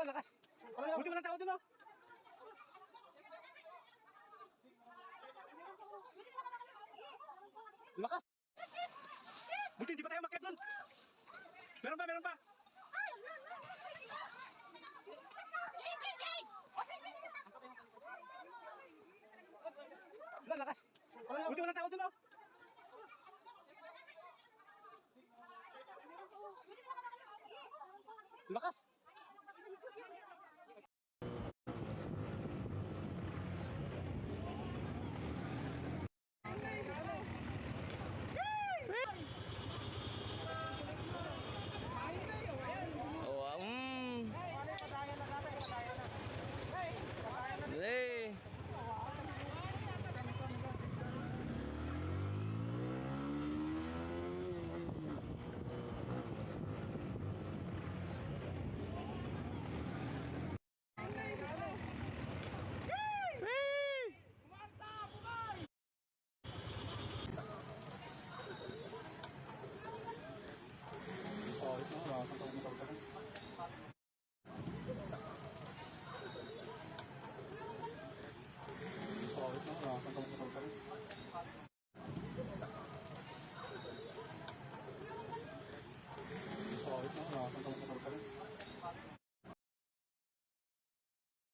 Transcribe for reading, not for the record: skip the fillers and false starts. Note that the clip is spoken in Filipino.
Wala, lakas. Buti walang tao dun, oh. Lakas. Buti hindi pa tayo makiat dun. Meron pa, meron pa. Wala, lakas. Buti walang tao dun, oh.